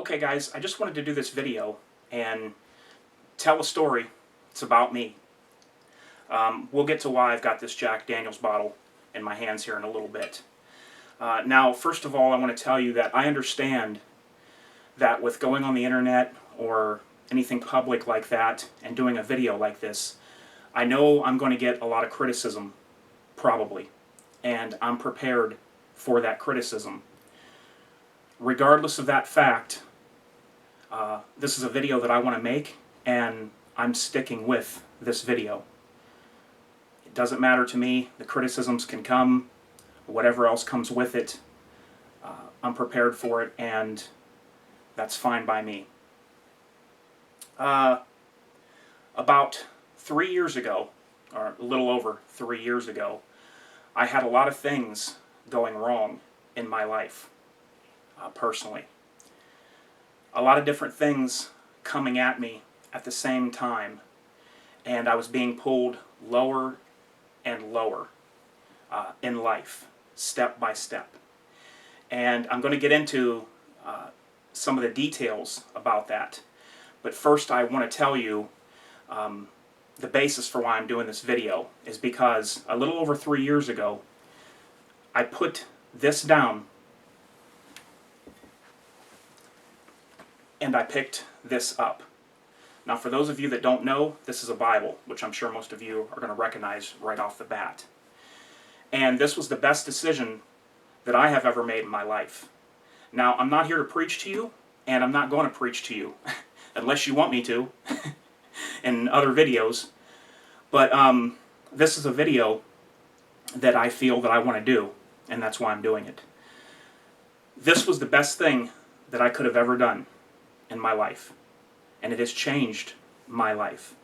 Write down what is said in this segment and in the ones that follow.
Okay guys, I just wanted to do this video and tell a story. It's about me. We'll get to why I've got this Jack Daniels bottle in my hands here in a little bit. Now, first of all, I want to tell you that I understand that with going on the internet or anything public like that and doing a video like this, I know I'm going to get a lot of criticism, probably, and I'm prepared for that criticism. Regardless of that fact, this is a video that I want to make, and I'm sticking with this video. It doesn't matter to me. The criticisms can come, whatever else comes with it. I'm prepared for it, and that's fine by me. About 3 years ago, or a little over 3 years ago, I had a lot of things going wrong in my life, personally. A lot of different things coming at me at the same time, and I was being pulled lower and lower in life, step by step. And I'm going to get into some of the details about that. But first I want to tell you the basis for why I'm doing this video is because a little over 3 years ago, I put this down and I picked this up. Now, for those of you that don't know, this is a Bible, which I'm sure most of you are going to recognize right off the bat. And this was the best decision that I have ever made in my life. Now, I'm not here to preach to you, and I'm not going to preach to you, unless you want me to, in other videos. But this is a video that I feel that I want to do, and that's why I'm doing it. This was the best thing that I could have ever done in my life, and it has changed my life.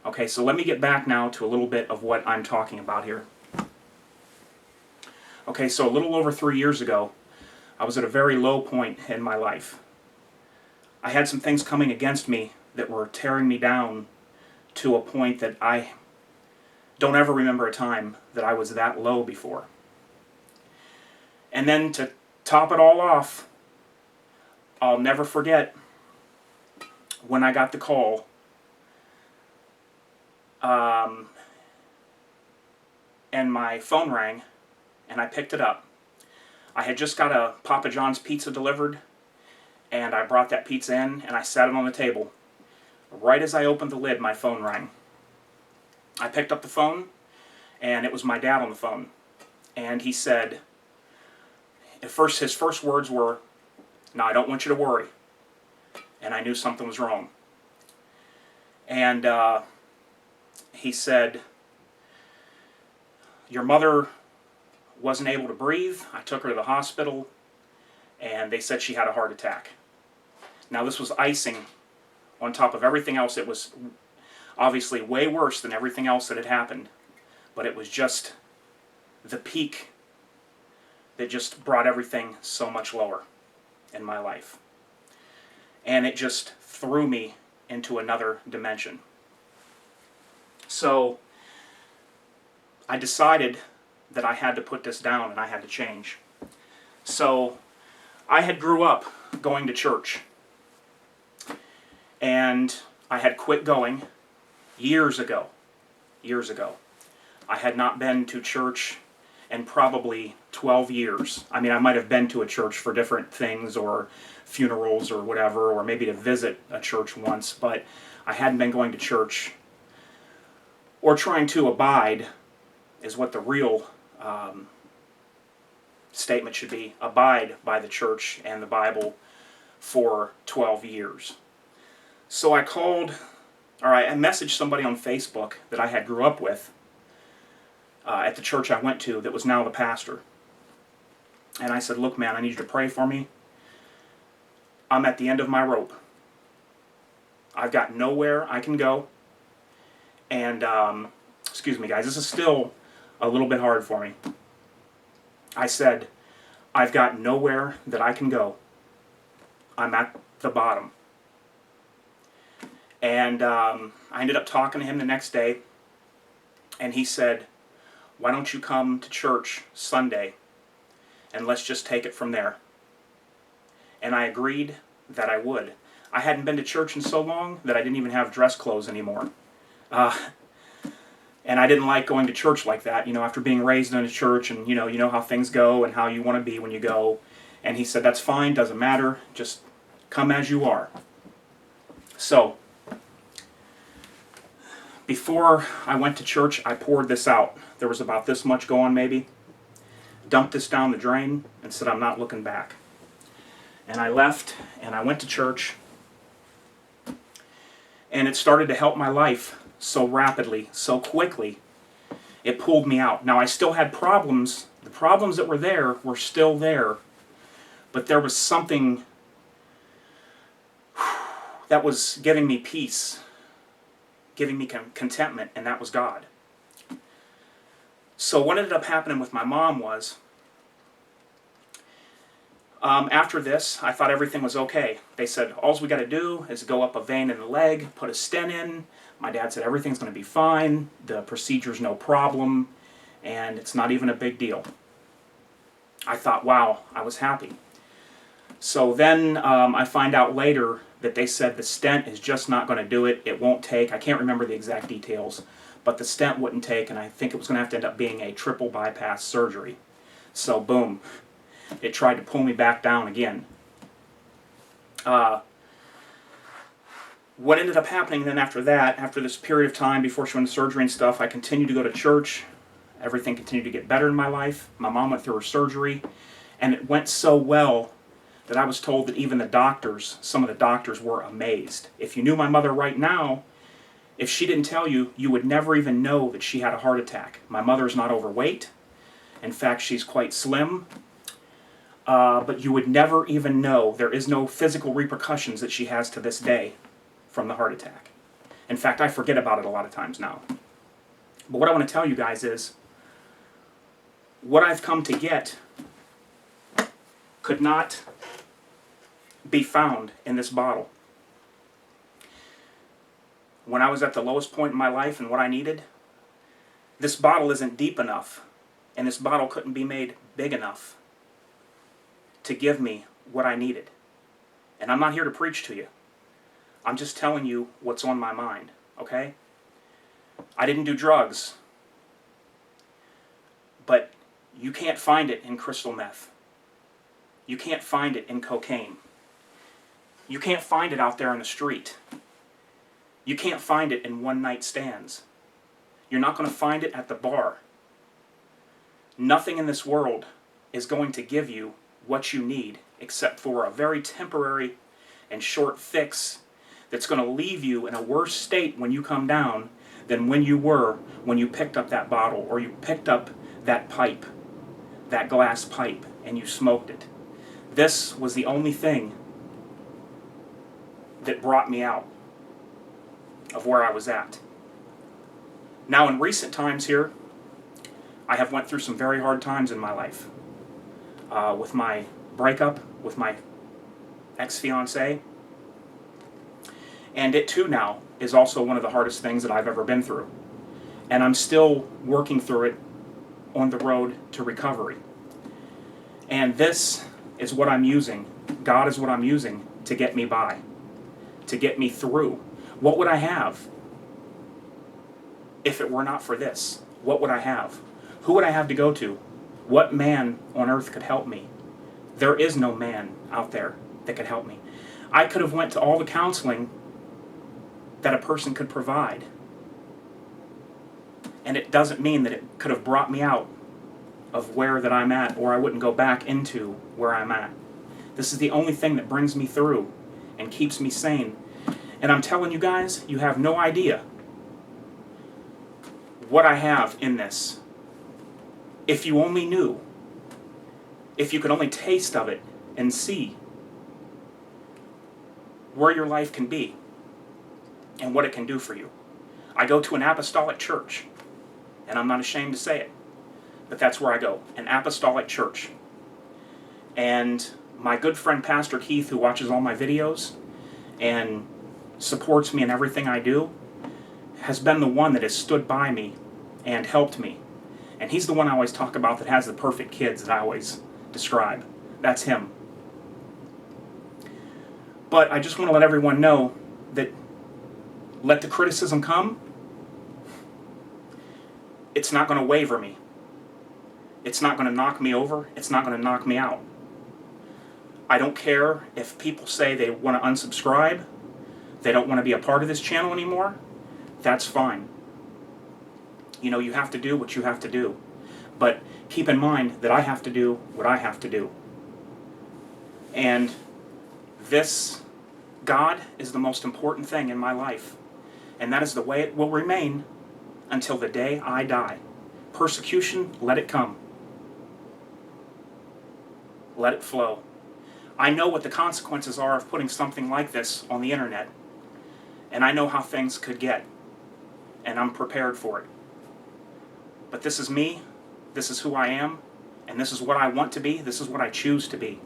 Okay, so let me get back now to a little bit of what I'm talking about here. Okay, so a little over 3 years ago, I was at a very low point in my life. I had some things coming against me that were tearing me down to a point that I don't ever remember a time that I was that low before. And then to top it all off, I'll never forget when I got the call and my phone rang and I picked it up. I had just got a Papa John's pizza delivered, and I brought that pizza in and I sat it on the table. Right as I opened the lid, my phone rang. I picked up the phone, and it was my dad on the phone. And he said, his first words were, "Now, I don't want you to worry." And I knew something was wrong. And he said, "Your mother wasn't able to breathe. I took her to the hospital, and they said she had a heart attack." Now, this was icing on top of everything else. It was obviously way worse than everything else that had happened, but it was just the peak that just brought everything so much lower in my life. And it just threw me into another dimension. So I decided that I had to put this down and I had to change. So I had grew up going to church, and I had quit going years ago. I had not been to church in probably 12 years. I mean, I might have been to a church for different things or funerals or whatever, or maybe to visit a church once, but I hadn't been going to church or trying to abide, is what the real statement should be, abide by the church and the Bible for 12 years. So I messaged somebody on Facebook that I had grew up with at the church I went to that was now the pastor. And I said, "Look, man, I need you to pray for me. I'm at the end of my rope. I've got nowhere I can go. And, excuse me guys, this is still a little bit hard for me." I said, "I've got nowhere that I can go. I'm at the bottom." And I ended up talking to him the next day, and he said, "Why don't you come to church Sunday, and let's just take it from there." And I agreed that I would. I hadn't been to church in so long that I didn't even have dress clothes anymore. And I didn't like going to church like that, after being raised in a church, and you know how things go and how you want to be when you go. And he said, that's fine, doesn't matter, just come as you are. So, before I went to church, I poured this out. There was about this much going maybe. Dumped this down the drain and said, I'm not looking back. And I left and I went to church. And it started to help my life so rapidly, so quickly. It pulled me out. Now I still had problems. The problems that were there were still there. But there was something that was giving me peace, giving me contentment, and that was God. So what ended up happening with my mom was, after this, I thought everything was okay. They said, all we got to do is go up a vein in the leg, put a stent in. My dad said, everything's going to be fine. The procedure's no problem, and it's not even a big deal. I thought, wow, I was happy. So then I find out later that they said the stent is just not going to do it. It won't take. I can't remember the exact details, but the stent wouldn't take, and I think it was going to have to end up being a triple bypass surgery. So boom, it tried to pull me back down again. What ended up happening then after that, after this period of time before she went to surgery and stuff, I continued to go to church. Everything continued to get better in my life. My mom went through her surgery, and it went so well that I was told that even the doctors, some of the doctors were amazed. If you knew my mother right now, if she didn't tell you, you would never even know that she had a heart attack. My mother is not overweight. In fact, she's quite slim. But you would never even know. There is no physical repercussions that she has to this day from the heart attack. In fact, I forget about it a lot of times now. But what I want to tell you guys is, what I've come to get could not be found in this bottle. When I was at the lowest point in my life and what I needed, this bottle isn't deep enough, and this bottle couldn't be made big enough to give me what I needed. And I'm not here to preach to you. I'm just telling you what's on my mind, okay? I didn't do drugs, but you can't find it in crystal meth. You can't find it in cocaine. You can't find it out there on the street. You can't find it in one-night stands. You're not going to find it at the bar. Nothing in this world is going to give you what you need except for a very temporary and short fix that's going to leave you in a worse state when you come down than when you were when you picked up that bottle or you picked up that pipe, that glass pipe, and you smoked it. This was the only thing that brought me out of where I was at. Now in recent times here, I have went through some very hard times in my life. With my breakup with my ex-fiancée. And it too now is also one of the hardest things that I've ever been through. And I'm still working through it on the road to recovery. And this is what I'm using. God is what I'm using to get me by, to get me through. What would I have if it were not for this? What would I have? Who would I have to go to? What man on earth could help me? There is no man out there that could help me. I could have went to all the counseling that a person could provide. And it doesn't mean that it could have brought me out of where that I'm at, or I wouldn't go back into where I'm at. This is the only thing that brings me through and keeps me sane. And I'm telling you guys, you have no idea what I have in this. If you only knew, if you could only taste of it and see where your life can be and what it can do for you. I go to an apostolic church, and I'm not ashamed to say it, but that's where I go, an apostolic church. And my good friend Pastor Keith, who watches all my videos and supports me in everything I do, has been the one that has stood by me and helped me. And he's the one I always talk about that has the perfect kids that I always describe. That's him. But I just want to let everyone know that let the criticism come. It's not going to waver me. It's not going to knock me over. It's not going to knock me out. I don't care if people say they want to unsubscribe, they don't want to be a part of this channel anymore. That's fine. You know, you have to do what you have to do. But keep in mind that I have to do what I have to do. And this, God, is the most important thing in my life. And that is the way it will remain until the day I die. Persecution, let it come. Let it flow. I know what the consequences are of putting something like this on the internet. And I know how things could get. And I'm prepared for it. But this is me. This is who I am. And this is what I want to be. This is what I choose to be.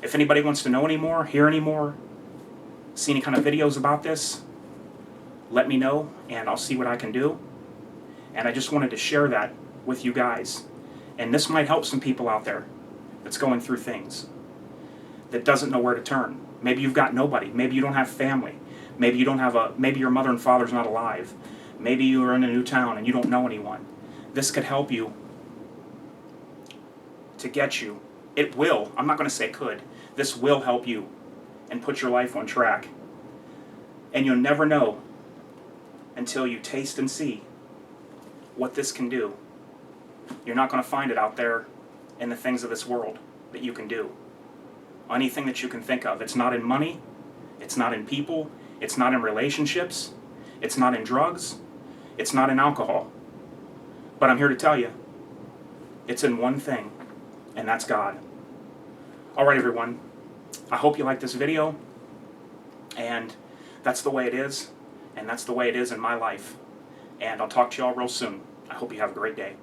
If anybody wants to know any more, hear any more, see any kind of videos about this, let me know and I'll see what I can do. And I just wanted to share that with you guys. And this might help some people out there that's going through things, that doesn't know where to turn. Maybe you've got nobody. Maybe you don't have family. Maybe you don't have maybe your mother and father's not alive. Maybe you are in a new town and you don't know anyone. This could help you to get you. It will. I'm not going to say could. This will help you and put your life on track. And you'll never know until you taste and see what this can do. You're not going to find it out there in the things of this world that you can do. Anything that you can think of. It's not in money. It's not in people. It's not in relationships. It's not in drugs. It's not in alcohol. But I'm here to tell you, it's in one thing, and that's God. Alright everyone, I hope you like this video, and that's the way it is, and that's the way it is in my life. And I'll talk to you all real soon. I hope you have a great day.